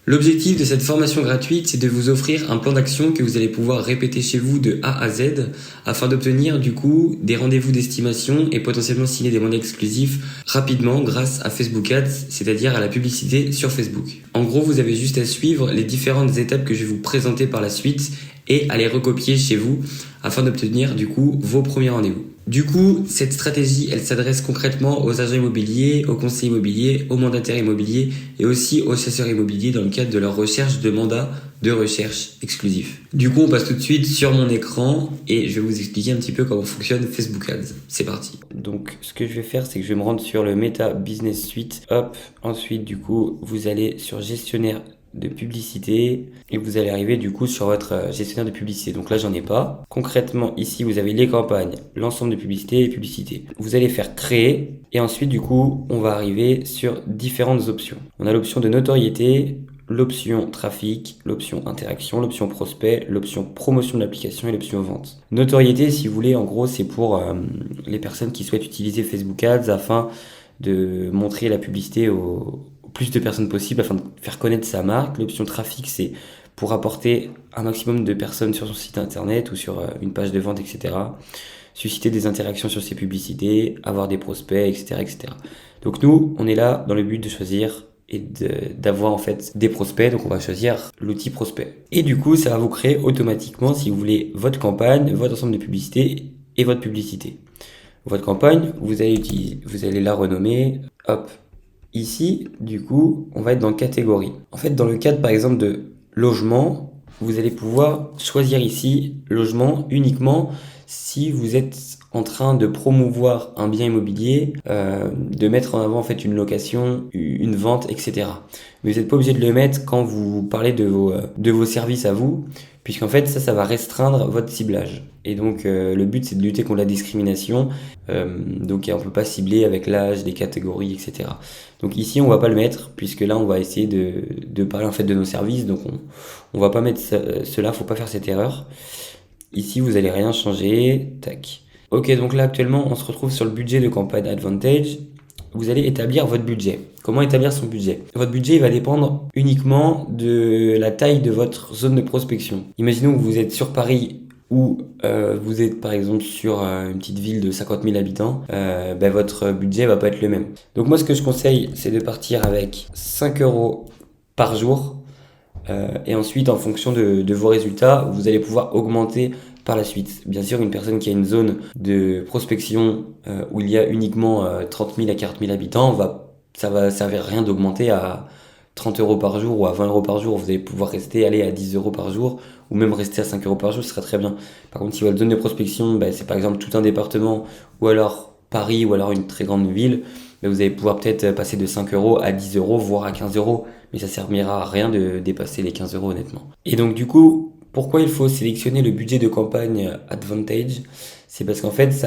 L'objectif de cette formation gratuite, c'est de vous offrir un plan d'action que vous allez pouvoir répéter chez vous de A à Z afin d'obtenir du coup des rendez-vous d'estimation et potentiellement signer des mandats exclusifs rapidement grâce à Facebook Ads, c'est-à-dire à la publicité sur Facebook. En gros, vous avez juste à suivre les différentes étapes que je vais vous présenter par la suite et à les recopier chez vous afin d'obtenir du coup vos premiers rendez-vous. Du coup, cette stratégie, elle s'adresse concrètement aux agents immobiliers, aux conseillers immobiliers, aux mandataires immobiliers et aussi aux chasseurs immobiliers dans le cadre de leur recherche de mandats de recherche exclusifs. Du coup, on passe tout de suite sur mon écran et je vais vous expliquer un petit peu comment fonctionne Facebook Ads. C'est parti. Donc, ce que je vais faire, c'est que je vais me rendre sur le Meta Business Suite. Hop, ensuite, du coup, vous allez sur gestionnaire de publicité et vous allez arriver du coup sur votre gestionnaire de publicité. Donc là j'en ai pas. Concrètement ici vous avez les campagnes, l'ensemble de publicités et publicités. Vous allez faire créer et ensuite du coup on va arriver sur différentes options. On a l'option de notoriété, l'option trafic, l'option interaction, l'option prospect, l'option promotion de l'application et l'option vente. Notoriété, si vous voulez, en gros c'est pour les personnes qui souhaitent utiliser Facebook Ads afin de montrer la publicité au plus de personnes possible afin de faire connaître sa marque. L'option trafic, c'est pour apporter un maximum de personnes sur son site internet ou sur une page de vente, etc. Susciter des interactions sur ses publicités, avoir des prospects, etc., etc. Donc nous, on est là dans le but de choisir et d'avoir en fait des prospects. Donc on va choisir l'outil prospect. Et du coup, ça va vous créer automatiquement, si vous voulez, votre campagne, votre ensemble de publicités et votre publicité. Votre campagne, vous allez la renommer, hop. Ici, du coup, on va être dans catégorie. En fait, dans le cadre, par exemple, de logement, vous allez pouvoir choisir ici logement uniquement si vous êtes en train de promouvoir un bien immobilier, de mettre en avant en fait une location, une vente, etc. Mais vous n'êtes pas obligé de le mettre quand vous parlez de vos services à vous, puisqu'en fait ça va restreindre votre ciblage. Et donc le but c'est de lutter contre la discrimination, donc on peut pas cibler avec l'âge, les catégories, etc. Donc ici on va pas le mettre, puisque là on va essayer de parler en fait de nos services, donc on va pas mettre cela, faut pas faire cette erreur. Ici vous allez rien changer, tac. Ok, donc là actuellement on se retrouve sur le budget de campagne Advantage. Vous allez établir votre budget. Comment établir son budget? Votre budget il va dépendre uniquement de la taille de votre zone de prospection. Imaginons que vous êtes sur Paris ou vous êtes par exemple sur une petite ville de 50 000 habitants, votre budget va pas être le même. Donc moi ce que je conseille c'est de partir avec 5 € par jour et ensuite en fonction de vos résultats vous allez pouvoir augmenter par la suite. Bien sûr, une personne qui a une zone de prospection où il y a uniquement 30 000 à 40 000 habitants, ça va servir rien d'augmenter à 30 € par jour ou à 20 € par jour. Vous allez pouvoir aller à 10 € par jour ou même rester à 5 € par jour, ce sera très bien. Par contre, si votre zone de prospection, c'est par exemple tout un département ou alors Paris ou alors une très grande ville, vous allez pouvoir peut-être passer de 5 € à 10 €, voire à 15 €. Mais ça servira à rien de dépasser les 15 € honnêtement. Et donc du coup, pourquoi il faut sélectionner le budget de campagne Advantage? C'est parce qu'en fait,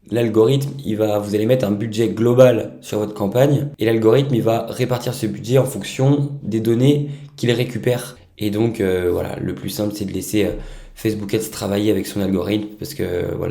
l'algorithme, vous allez mettre un budget global sur votre campagne et l'algorithme, il va répartir ce budget en fonction des données qu'il récupère. Et donc, le plus simple, c'est de laisser Facebook Ads travailler avec son algorithme parce que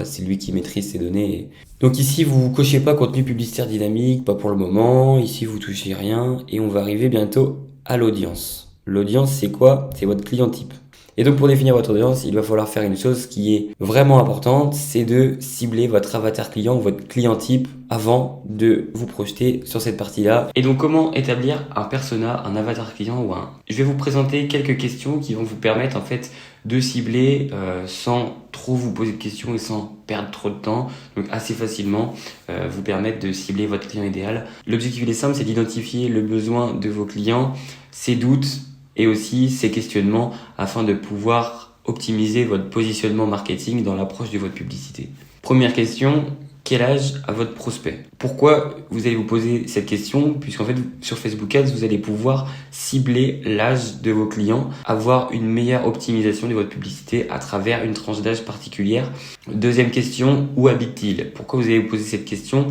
c'est lui qui maîtrise ces données. Donc ici, vous cochez pas contenu publicitaire dynamique, pas pour le moment. Ici, vous touchez rien et on va arriver bientôt à l'audience. L'audience, c'est quoi? C'est votre client type. Et donc pour définir votre audience, il va falloir faire une chose qui est vraiment importante, c'est de cibler votre avatar client ou votre client type avant de vous projeter sur cette partie-là. Et donc comment établir un persona, un avatar client ou Je vais vous présenter quelques questions qui vont vous permettre en fait de cibler sans trop vous poser de questions et sans perdre trop de temps. Donc assez facilement vous permettre de cibler votre client idéal. L'objectif il est simple, c'est d'identifier le besoin de vos clients, ses doutes, et aussi ces questionnements afin de pouvoir optimiser votre positionnement marketing dans l'approche de votre publicité. Première question, quel âge a votre prospect? Pourquoi vous allez vous poser cette question? Puisqu'en fait, sur Facebook Ads, vous allez pouvoir cibler l'âge de vos clients, avoir une meilleure optimisation de votre publicité à travers une tranche d'âge particulière. Deuxième question, où habite-t-il? Pourquoi vous allez vous poser cette question?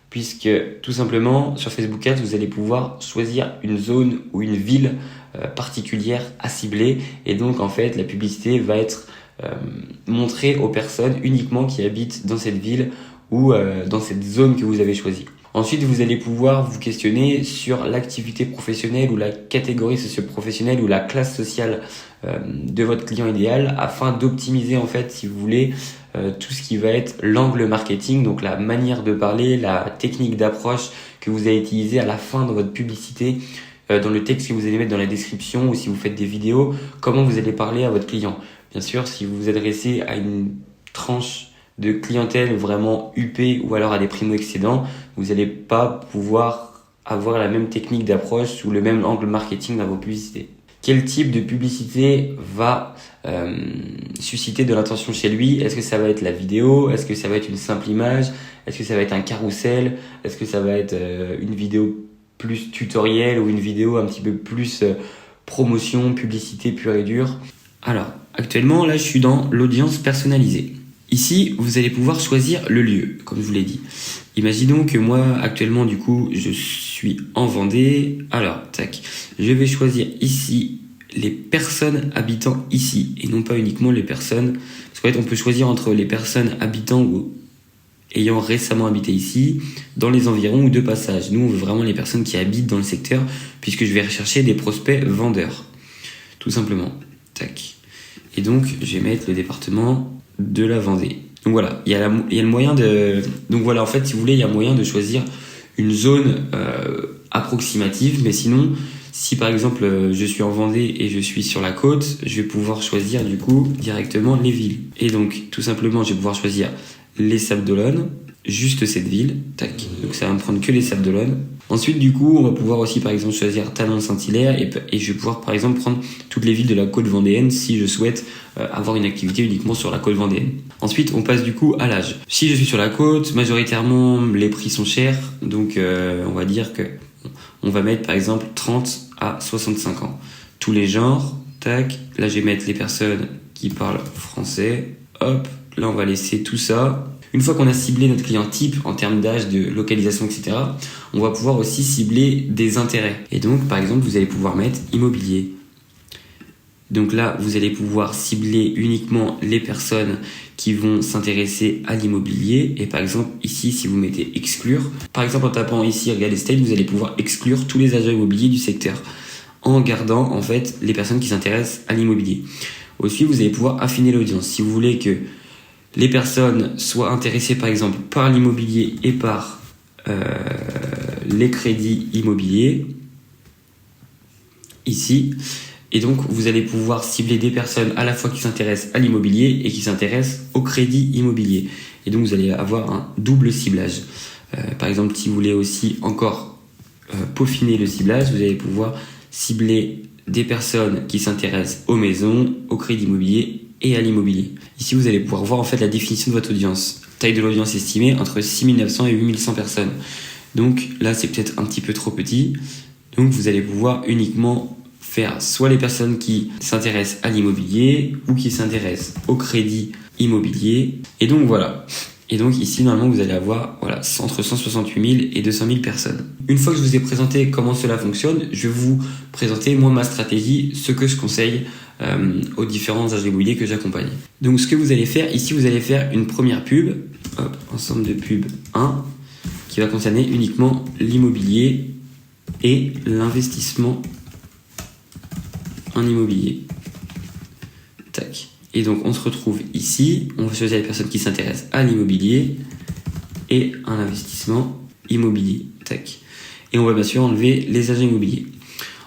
Puisque tout simplement, sur Facebook Ads, vous allez pouvoir choisir une zone ou une ville particulière à cibler. Et donc, en fait, la publicité va être montrée aux personnes uniquement qui habitent dans cette ville ou dans cette zone que vous avez choisie. Ensuite, vous allez pouvoir vous questionner sur l'activité professionnelle ou la catégorie socio-professionnelle ou la classe sociale de votre client idéal afin d'optimiser en fait, si vous voulez, tout ce qui va être l'angle marketing, donc la manière de parler, la technique d'approche que vous allez utiliser à la fin de votre publicité, dans le texte que vous allez mettre dans la description ou si vous faites des vidéos, comment vous allez parler à votre client. Bien sûr, si vous vous adressez à une tranche de clientèle vraiment huppée ou alors à des primo-excédents, vous n'allez pas pouvoir avoir la même technique d'approche ou le même angle marketing dans vos publicités. Quel type de publicité va susciter de l'attention chez lui? Est-ce que ça va être la vidéo? Est-ce que ça va être une simple image? Est-ce que ça va être un carrousel? Est-ce que ça va être une vidéo plus tutoriel ou une vidéo un petit peu plus promotion, publicité pure et dure? Alors, actuellement, là, je suis dans l'audience personnalisée. Ici, vous allez pouvoir choisir le lieu, comme je vous l'ai dit. Imaginons que moi, actuellement, du coup, je suis en Vendée. Alors, tac, je vais choisir ici les personnes habitant ici et non pas uniquement les personnes. Parce qu'en fait, on peut choisir entre les personnes habitant ou ayant récemment habité ici, dans les environs ou de passage. Nous, on veut vraiment les personnes qui habitent dans le secteur puisque je vais rechercher des prospects vendeurs. Tout simplement. Tac. Et donc, je vais mettre le département de la Vendée. Donc voilà, il y a le moyen de... Donc voilà, en fait, si vous voulez, il y a moyen de choisir une zone approximative, mais sinon, si par exemple, je suis en Vendée et je suis sur la côte, je vais pouvoir choisir du coup directement les villes. Et donc, tout simplement, je vais pouvoir choisir les Sables d'Olonne, juste cette ville, tac. Donc ça va me prendre que les Sables d'Olonne. Ensuite, du coup, on va pouvoir aussi, par exemple, choisir Talence-Saint-Hilaire et je vais pouvoir, par exemple, prendre toutes les villes de la côte vendéenne si je souhaite avoir une activité uniquement sur la côte vendéenne. Ensuite, on passe du coup à l'âge. Si je suis sur la côte, majoritairement, les prix sont chers. Donc, on va dire que on va mettre, par exemple, 30 à 65 ans. Tous les genres, tac. Là, je vais mettre les personnes qui parlent français. Hop, là, on va laisser tout ça. Une fois qu'on a ciblé notre client type en termes d'âge, de localisation, etc., on va pouvoir aussi cibler des intérêts. Et donc, par exemple, vous allez pouvoir mettre immobilier. Donc là, vous allez pouvoir cibler uniquement les personnes qui vont s'intéresser à l'immobilier. Et par exemple, ici, si vous mettez exclure, par exemple, en tapant ici real estate, vous allez pouvoir exclure tous les agents immobiliers du secteur en gardant en fait les personnes qui s'intéressent à l'immobilier. Aussi, vous allez pouvoir affiner l'audience. Si vous voulez que les personnes soient intéressées par exemple par l'immobilier et par les crédits immobiliers, ici, et donc vous allez pouvoir cibler des personnes à la fois qui s'intéressent à l'immobilier et qui s'intéressent au crédit immobilier. Et donc vous allez avoir un double ciblage. Par exemple, si vous voulez aussi encore peaufiner le ciblage, vous allez pouvoir cibler des personnes qui s'intéressent aux maisons, au crédit immobilier et à l'immobilier. Ici, vous allez pouvoir voir en fait la définition de votre audience. Taille de l'audience estimée entre 6900 et 8100 personnes. Donc là, c'est peut-être un petit peu trop petit. Donc vous allez pouvoir uniquement faire soit les personnes qui s'intéressent à l'immobilier ou qui s'intéressent au crédit immobilier. Et donc voilà. Et donc ici, normalement, vous allez avoir entre 168 000 et 200 000 personnes. Une fois que je vous ai présenté comment cela fonctionne, je vais vous présenter moi ma stratégie, ce que je conseille aux différents agents immobiliers que j'accompagne. Donc ce que vous allez faire, ici vous allez faire une première pub, ensemble de pub 1, qui va concerner uniquement l'immobilier et l'investissement en immobilier. Tac. Et donc on se retrouve ici, on va choisir les personnes qui s'intéressent à l'immobilier et un investissement immobilier. Tac. Et on va bien sûr enlever les agents immobiliers.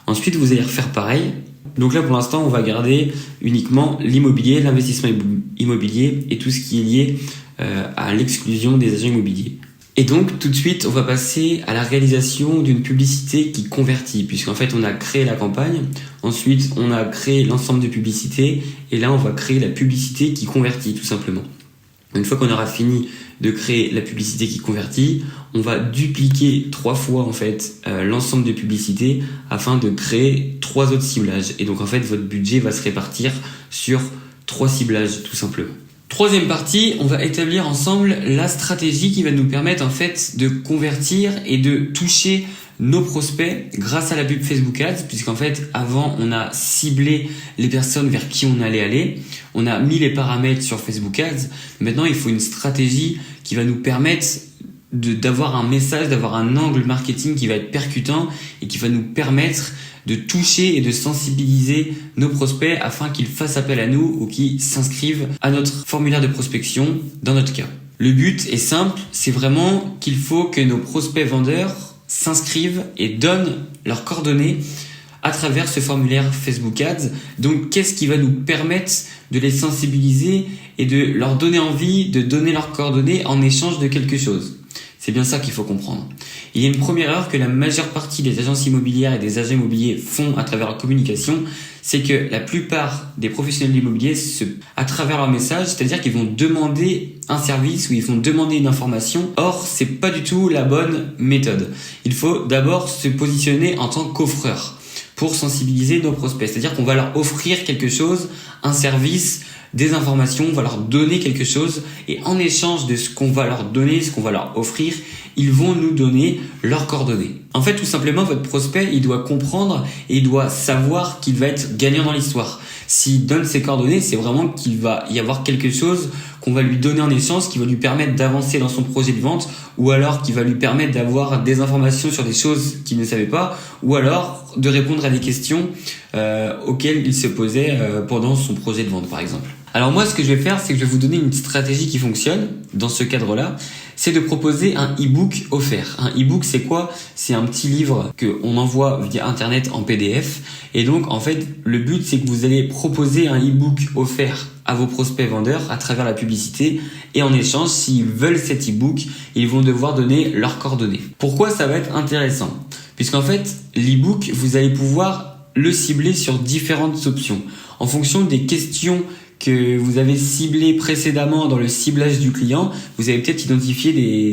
Ensuite, vous allez refaire pareil. Donc là, pour l'instant, on va garder uniquement l'immobilier, l'investissement immobilier et tout ce qui est lié à l'exclusion des agents immobiliers. Et donc, tout de suite, on va passer à la réalisation d'une publicité qui convertit, puisqu'en fait, on a créé la campagne, ensuite, on a créé l'ensemble de publicités, et là, on va créer la publicité qui convertit, tout simplement. Une fois qu'on aura fini de créer la publicité qui convertit, on va dupliquer 3 fois en fait l'ensemble de publicités afin de créer 3 autres ciblages. Et donc en fait votre budget va se répartir sur 3 ciblages tout simplement. Troisième partie, on va établir ensemble la stratégie qui va nous permettre en fait de convertir et de toucher nos prospects grâce à la pub Facebook Ads, puisqu'en fait avant on a ciblé les personnes vers qui on allait aller, on a mis les paramètres sur Facebook Ads. Maintenant il faut une stratégie qui va nous permettre d'avoir un message, d'avoir un angle marketing qui va être percutant et qui va nous permettre de toucher et de sensibiliser nos prospects afin qu'ils fassent appel à nous ou qu'ils s'inscrivent à notre formulaire de prospection dans notre cas. Le but est simple, c'est vraiment qu'il faut que nos prospects vendeurs s'inscrivent et donnent leurs coordonnées à travers ce formulaire Facebook Ads. Donc, qu'est-ce qui va nous permettre de les sensibiliser et de leur donner envie de donner leurs coordonnées en échange de quelque chose? C'est bien ça qu'il faut comprendre. Il y a une première erreur que la majeure partie des agences immobilières et des agents immobiliers font à travers leur communication, c'est que la plupart des professionnels de l'immobilier, à travers leur message, c'est-à-dire qu'ils vont demander un service ou ils vont demander une information. Or, c'est pas du tout la bonne méthode. Il faut d'abord se positionner en tant qu'offreur pour sensibiliser nos prospects. C'est-à-dire qu'on va leur offrir quelque chose, un service, des informations, on va leur donner quelque chose et en échange de ce qu'on va leur donner, ce qu'on va leur offrir, ils vont nous donner leurs coordonnées. En fait, tout simplement, votre prospect, il doit comprendre et il doit savoir qu'il va être gagnant dans l'histoire. S'il donne ses coordonnées, c'est vraiment qu'il va y avoir quelque chose qu'on va lui donner en échange qui va lui permettre d'avancer dans son projet de vente ou alors qui va lui permettre d'avoir des informations sur des choses qu'il ne savait pas ou alors de répondre à des questions auxquelles il se posait pendant son projet de vente, par exemple. Alors moi, ce que je vais faire, c'est que je vais vous donner une stratégie qui fonctionne dans ce cadre-là. C'est de proposer un e-book offert. Un e-book, c'est quoi? C'est un petit livre qu'on envoie via Internet en PDF. Et donc, en fait, le but, c'est que vous allez proposer un e-book offert à vos prospects vendeurs à travers la publicité. Et en échange, s'ils veulent cet e-book, ils vont devoir donner leurs coordonnées. Pourquoi ça va être intéressant? Puisqu'en fait, l'e-book, vous allez pouvoir le cibler sur différentes options. En fonction des questions que vous avez ciblé précédemment dans le ciblage du client, vous avez peut-être identifié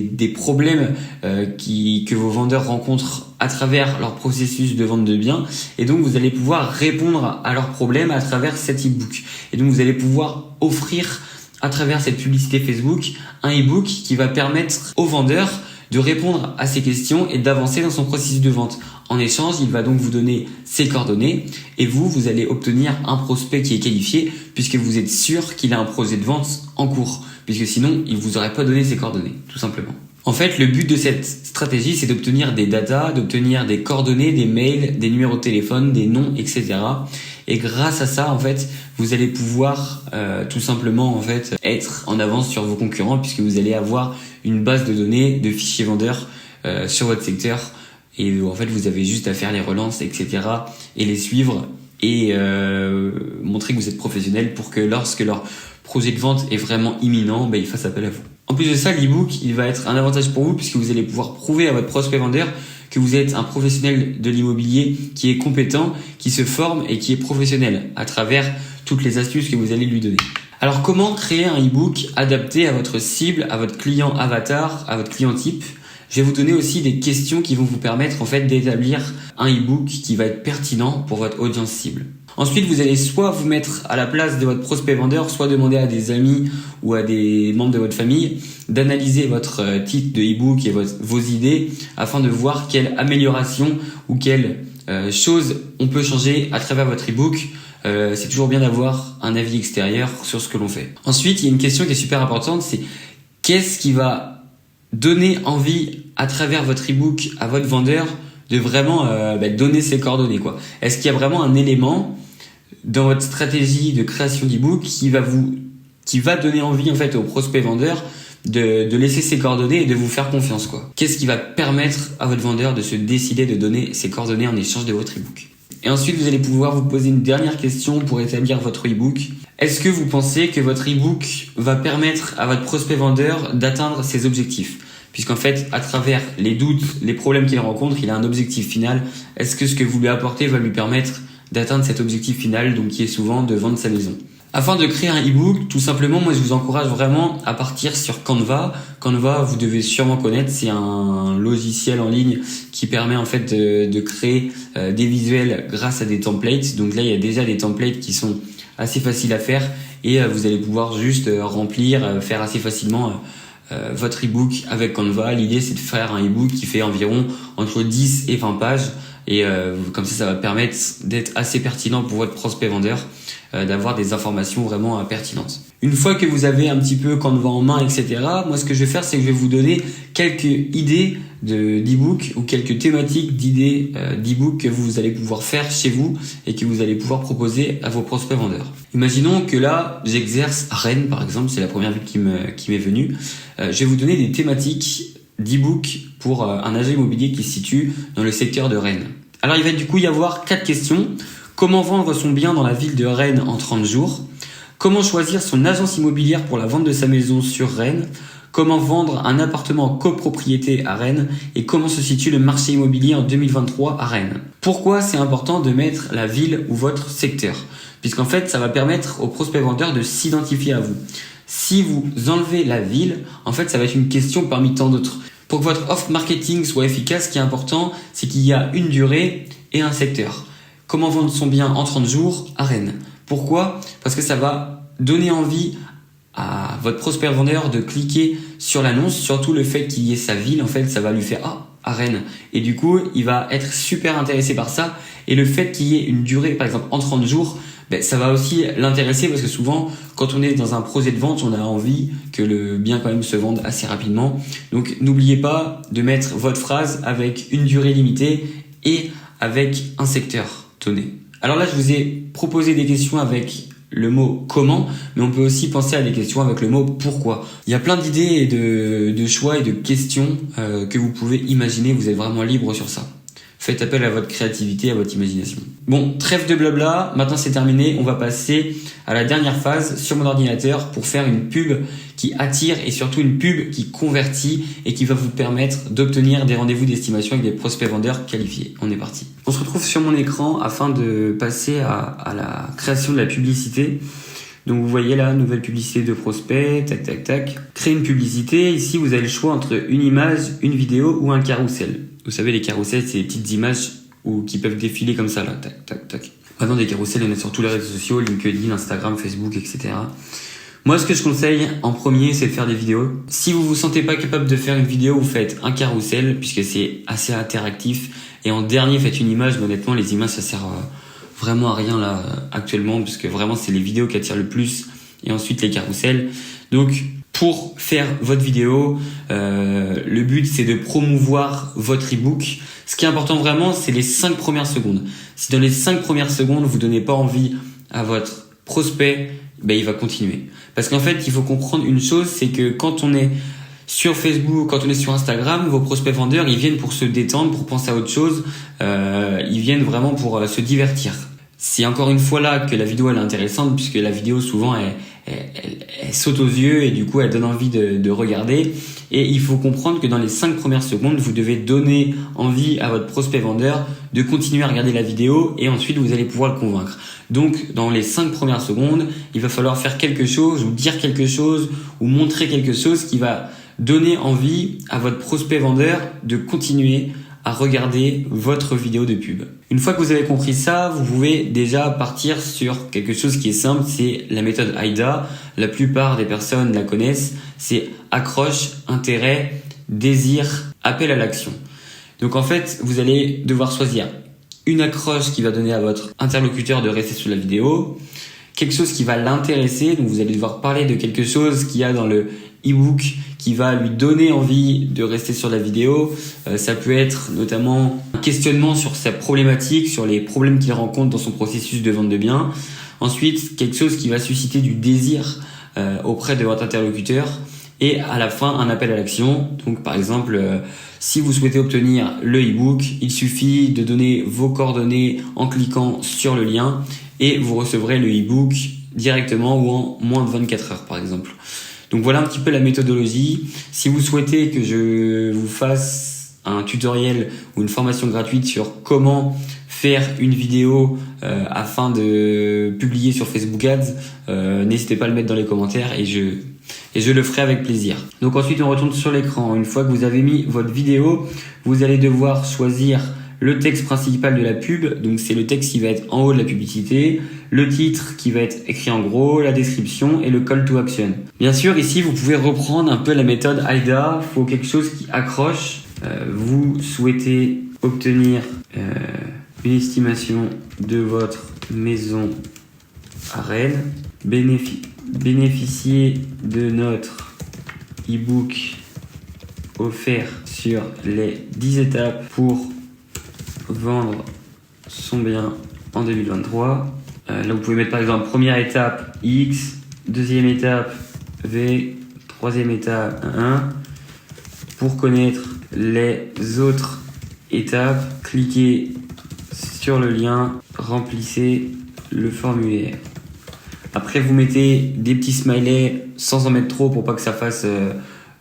des problèmes que vos vendeurs rencontrent à travers leur processus de vente de biens et donc vous allez pouvoir répondre à leurs problèmes à travers cet e-book. Et donc vous allez pouvoir offrir à travers cette publicité Facebook un e-book qui va permettre au vendeur de répondre à ces questions et d'avancer dans son processus de vente. En échange, il va donc vous donner ses coordonnées et vous allez obtenir un prospect qui est qualifié puisque vous êtes sûr qu'il a un projet de vente en cours, puisque sinon, il vous aurait pas donné ses coordonnées, tout simplement. En fait, le but de cette stratégie, c'est d'obtenir des datas, d'obtenir des coordonnées, des mails, des numéros de téléphone, des noms, etc. Et grâce à ça, en fait, vous allez pouvoir tout simplement en fait être en avance sur vos concurrents puisque vous allez avoir une base de données de fichiers vendeurs sur votre secteur. Et en fait, vous avez juste à faire les relances, etc. et les suivre et montrer que vous êtes professionnel pour que lorsque leur projet de vente est vraiment imminent, ils fassent appel à vous. En plus de ça, l'e-book, il va être un avantage pour vous puisque vous allez pouvoir prouver à votre prospect vendeur que vous êtes un professionnel de l'immobilier qui est compétent, qui se forme et qui est professionnel à travers toutes les astuces que vous allez lui donner. Alors, comment créer un e-book adapté à votre cible, à votre client avatar, à votre client type ? Je vais vous donner aussi des questions qui vont vous permettre en fait d'établir un e-book qui va être pertinent pour votre audience cible. Ensuite, vous allez soit vous mettre à la place de votre prospect vendeur, soit demander à des amis ou à des membres de votre famille d'analyser votre titre de e-book et vos idées afin de voir quelle amélioration ou quelle chose on peut changer à travers votre e-book. C'est toujours bien d'avoir un avis extérieur sur ce que l'on fait. Ensuite, il y a une question qui est super importante, c'est qu'est-ce qui va donner envie à travers votre e-book à votre vendeur de vraiment donner ses coordonnées, quoi. Est-ce qu'il y a vraiment un élément dans votre stratégie de création d'e-book qui va donner envie en fait au prospect vendeur de laisser ses coordonnées et de vous faire confiance, quoi. Qu'est-ce qui va permettre à votre vendeur de se décider de donner ses coordonnées en échange de votre e-book? Et ensuite, vous allez pouvoir vous poser une dernière question pour établir votre e-book. Est-ce que vous pensez que votre e-book va permettre à votre prospect vendeur d'atteindre ses objectifs? Puisqu'en fait, à travers les doutes, les problèmes qu'il rencontre, il a un objectif final. Est-ce que ce que vous lui apportez va lui permettre d'atteindre cet objectif final, donc qui est souvent de vendre sa maison? Afin de créer un e-book, tout simplement, moi je vous encourage vraiment à partir sur Canva. Canva, vous devez sûrement connaître, c'est un logiciel en ligne qui permet en fait de créer des visuels grâce à des templates. Donc là, il y a déjà des templates qui sont assez faciles à faire et vous allez pouvoir juste remplir, faire assez facilement votre e-book avec Canva. L'idée, c'est de faire un e-book qui fait environ entre 10 et 20 pages et comme ça va permettre d'être assez pertinent pour votre prospect vendeur, d'avoir des informations vraiment pertinentes. Une fois que vous avez un petit peu Canva en main, etc., moi ce que je vais faire, c'est que je vais vous donner quelques idées d'e-book ou quelques thématiques d'idées d'e-book que vous allez pouvoir faire chez vous et que vous allez pouvoir proposer à vos prospects vendeurs. Imaginons que là, j'exerce à Rennes, par exemple, c'est la première ville qui m'est venue. Je vais vous donner des thématiques d'e-book pour un agent immobilier qui se situe dans le secteur de Rennes. Alors il va du coup y avoir 4 questions. Comment vendre son bien dans la ville de Rennes en 30 jours? Comment choisir son agence immobilière pour la vente de sa maison sur Rennes? Comment vendre un appartement en copropriété à Rennes? Et comment se situe le marché immobilier en 2023 à Rennes? Pourquoi c'est important de mettre la ville ou votre secteur? Puisqu'en fait, ça va permettre aux prospects vendeurs de s'identifier à vous. Si vous enlevez la ville, en fait, ça va être une question parmi tant d'autres. Pour que votre offre marketing soit efficace, ce qui est important, c'est qu'il y a une durée et un secteur. Comment vendre son bien en 30 jours à Rennes? Pourquoi? Parce que ça va donner envie à votre prospect vendeur de cliquer sur l'annonce, surtout le fait qu'il y ait sa ville, en fait, ça va lui faire « Ah, à Rennes ». Et du coup, il va être super intéressé par ça. Et le fait qu'il y ait une durée, par exemple, en 30 jours, ça va aussi l'intéresser parce que souvent, quand on est dans un projet de vente, on a envie que le bien quand même se vende assez rapidement. Donc, n'oubliez pas de mettre votre phrase avec une durée limitée et avec un secteur donné. Alors là, je vous ai proposé des questions avec le mot « comment », mais on peut aussi penser à des questions avec le mot « pourquoi ». Il y a plein d'idées et de choix et de questions que vous pouvez imaginer. Vous êtes vraiment libre sur ça. Faites appel à votre créativité, à votre imagination. Bon, trêve de blabla, maintenant c'est terminé. On va passer à la dernière phase sur mon ordinateur pour faire une pub qui attire et surtout une pub qui convertit et qui va vous permettre d'obtenir des rendez-vous d'estimation avec des prospects vendeurs qualifiés. On est parti. On se retrouve sur mon écran afin de passer à la création de la publicité. Donc vous voyez là, nouvelle publicité de prospect, tac tac tac. Créer une publicité, ici vous avez le choix entre une image, une vidéo ou un carrousel. Vous savez, les carousels, c'est des petites images qui peuvent défiler comme ça là, tac tac tac. Maintenant des carousels, il y en a sur tous les réseaux sociaux, LinkedIn, Instagram, Facebook, etc. Moi, ce que je conseille en premier, c'est de faire des vidéos. Si vous vous sentez pas capable de faire une vidéo, vous faites un carrousel puisque c'est assez interactif. Et en dernier, faites une image. Mais honnêtement, les images, ça sert vraiment à rien là actuellement puisque vraiment c'est les vidéos qui attirent le plus et ensuite les carousels. Donc pour faire votre vidéo, le but c'est de promouvoir votre ebook. Ce qui est important vraiment, c'est les 5 premières secondes. Si dans les 5 premières secondes vous donnez pas envie à votre prospect, il va continuer. Parce qu'en fait, il faut comprendre une chose, c'est que quand on est sur Facebook, quand on est sur Instagram, vos prospects vendeurs, ils viennent pour se détendre, pour penser à autre chose. Ils viennent vraiment pour se divertir. C'est encore une fois là que la vidéo elle est intéressante puisque la vidéo souvent elle saute aux yeux et du coup elle donne envie de regarder. Et il faut comprendre que dans les 5 premières secondes, vous devez donner envie à votre prospect vendeur de continuer à regarder la vidéo et ensuite vous allez pouvoir le convaincre. Donc dans les 5 premières secondes, il va falloir faire quelque chose ou dire quelque chose ou montrer quelque chose qui va donner envie à votre prospect vendeur de continuer à regarder votre vidéo de pub. Une fois que vous avez compris ça, vous pouvez déjà partir sur quelque chose qui est simple, c'est la méthode AIDA. La plupart des personnes la connaissent, c'est accroche, intérêt, désir, appel à l'action. Donc en fait, vous allez devoir choisir une accroche qui va donner à votre interlocuteur de rester sur la vidéo, quelque chose qui va l'intéresser, donc vous allez devoir parler de quelque chose qu'il y a dans le e-book qui va lui donner envie de rester sur la vidéo. Ça peut être notamment un questionnement sur sa problématique, sur les problèmes qu'il rencontre dans son processus de vente de biens. Ensuite, quelque chose qui va susciter du désir auprès de votre interlocuteur. Et à la fin, un appel à l'action. Donc par exemple, si vous souhaitez obtenir le e-book, il suffit de donner vos coordonnées en cliquant sur le lien et vous recevrez le e-book directement ou en moins de 24 heures par exemple. Donc voilà un petit peu la méthodologie. Si vous souhaitez que je vous fasse un tutoriel ou une formation gratuite sur comment faire une vidéo afin de publier sur Facebook Ads, n'hésitez pas à le mettre dans les commentaires et je le ferai avec plaisir. Donc ensuite on retourne sur l'écran. Une fois que vous avez mis votre vidéo, vous allez devoir choisir le texte principal de la pub, donc c'est le texte qui va être en haut de la publicité, le titre qui va être écrit en gros, la description et le call to action. Bien sûr, ici, vous pouvez reprendre un peu la méthode AIDA, il faut quelque chose qui accroche. Vous souhaitez obtenir une estimation de votre maison à Rennes, bénéficier de notre e-book offert sur les 10 étapes pour vendre son bien en 2023. Là, vous pouvez mettre par exemple première étape X, deuxième étape V, troisième étape 1. Pour connaître les autres étapes, cliquez sur le lien, remplissez le formulaire. Après, vous mettez des petits smileys sans en mettre trop pour pas que ça fasse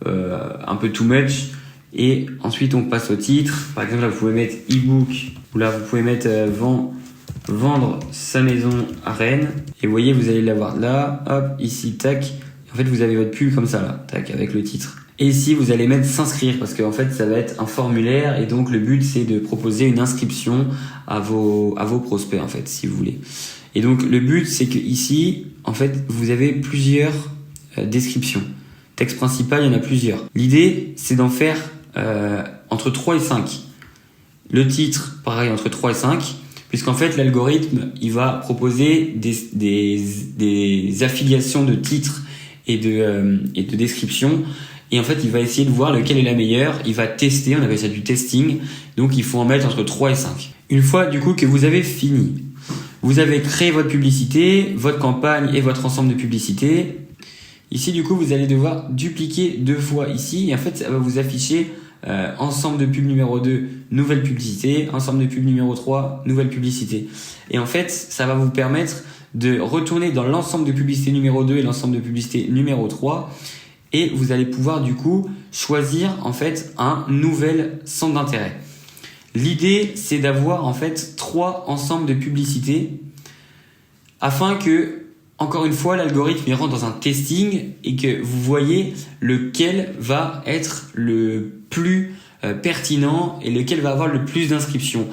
un peu too much. Et ensuite, on passe au titre. Par exemple, là, vous pouvez mettre e-book ou là, vous pouvez mettre vendre sa maison à Rennes. Et vous voyez, vous allez l'avoir là, hop, ici, tac. En fait, vous avez votre pub comme ça là, tac, avec le titre. Et ici, vous allez mettre s'inscrire parce qu'en fait, ça va être un formulaire et donc le but, c'est de proposer une inscription à vos prospects en fait, si vous voulez. Et donc, le but, c'est que ici, en fait, vous avez plusieurs descriptions. Texte principal, il y en a plusieurs. L'idée, c'est d'en faire entre 3 et 5. Le titre, pareil, entre 3 et 5, puisqu'en fait, l'algorithme, il va proposer des affiliations de titres et de descriptions. Et en fait, il va essayer de voir lequel est la meilleure. Il va tester, on appelle ça du testing. Donc, il faut en mettre entre 3 et 5. Une fois, du coup, que vous avez fini, vous avez créé votre publicité, votre campagne et votre ensemble de publicités. Ici, du coup, vous allez devoir dupliquer 2 fois ici. Et en fait, ça va vous afficher ensemble de pub numéro 2, nouvelle publicité. Ensemble de pub numéro 3, nouvelle publicité. Et en fait, ça va vous permettre de retourner dans l'ensemble de publicité numéro 2 et l'ensemble de publicité numéro 3. Et vous allez pouvoir du coup choisir en fait un nouvel centre d'intérêt. L'idée, c'est d'avoir en fait 3 ensembles de publicités afin que, encore une fois, l'algorithme il rentre dans un testing et que vous voyez lequel va être le plus pertinent et lequel va avoir le plus d'inscriptions.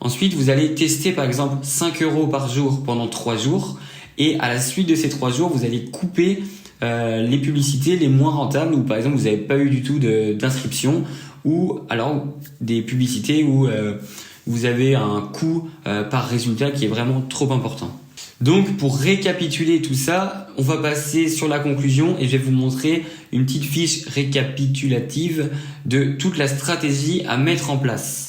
Ensuite, vous allez tester par exemple 5 € par jour pendant 3 jours et à la suite de ces 3 jours, vous allez couper les publicités les moins rentables où par exemple vous n'avez pas eu du tout d'inscription ou alors des publicités où vous avez un coût par résultat qui est vraiment trop important. Donc pour récapituler tout ça, on va passer sur la conclusion et je vais vous montrer une petite fiche récapitulative de toute la stratégie à mettre en place.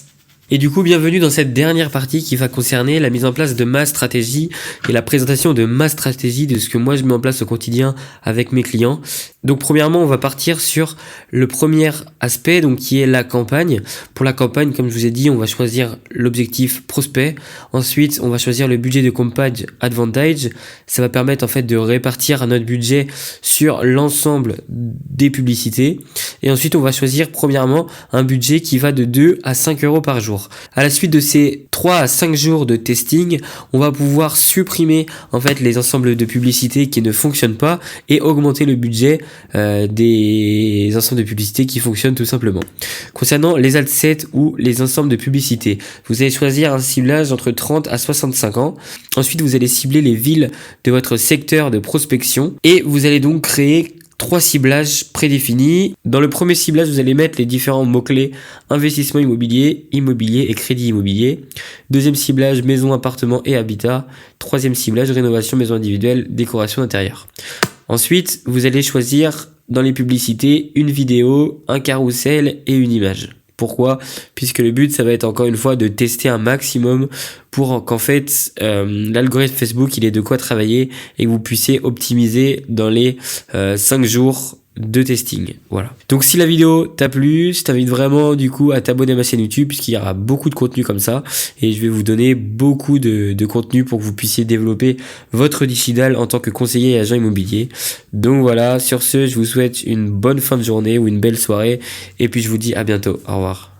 Et du coup, bienvenue dans cette dernière partie qui va concerner la mise en place de ma stratégie et la présentation de ma stratégie, de ce que moi je mets en place au quotidien avec mes clients. Donc premièrement, on va partir sur le premier aspect, donc qui est la campagne. Pour la campagne, comme je vous ai dit, on va choisir l'objectif prospect. Ensuite, on va choisir le budget de campagne advantage. Ça va permettre en fait de répartir notre budget sur l'ensemble des publicités. Et ensuite, on va choisir premièrement un budget qui va de 2 à 5 € par jour. À la suite de ces 3 à 5 jours de testing, on va pouvoir supprimer en fait les ensembles de publicités qui ne fonctionnent pas et augmenter le budget des ensembles de publicités qui fonctionnent tout simplement. Concernant les ad sets ou les ensembles de publicités, vous allez choisir un ciblage entre 30 à 65 ans. Ensuite, vous allez cibler les villes de votre secteur de prospection et vous allez donc créer 3 ciblages prédéfinis. Dans le premier ciblage, vous allez mettre les différents mots-clés investissement immobilier, immobilier et crédit immobilier. Deuxième ciblage, maison, appartement et habitat. Troisième ciblage, rénovation, maison individuelle, décoration intérieure. Ensuite, vous allez choisir dans les publicités une vidéo, un carrousel et une image. Pourquoi ? Puisque le but, ça va être encore une fois de tester un maximum pour qu'en fait, l'algorithme Facebook, il ait de quoi travailler et que vous puissiez optimiser dans les 5 jours de testing. Voilà. Donc si la vidéo t'a plu, je t'invite vraiment du coup à t'abonner à ma chaîne YouTube puisqu'il y aura beaucoup de contenu comme ça et je vais vous donner beaucoup de contenu pour que vous puissiez développer votre digital en tant que conseiller et agent immobilier. Donc voilà, sur ce, je vous souhaite une bonne fin de journée ou une belle soirée et puis je vous dis à bientôt. Au revoir.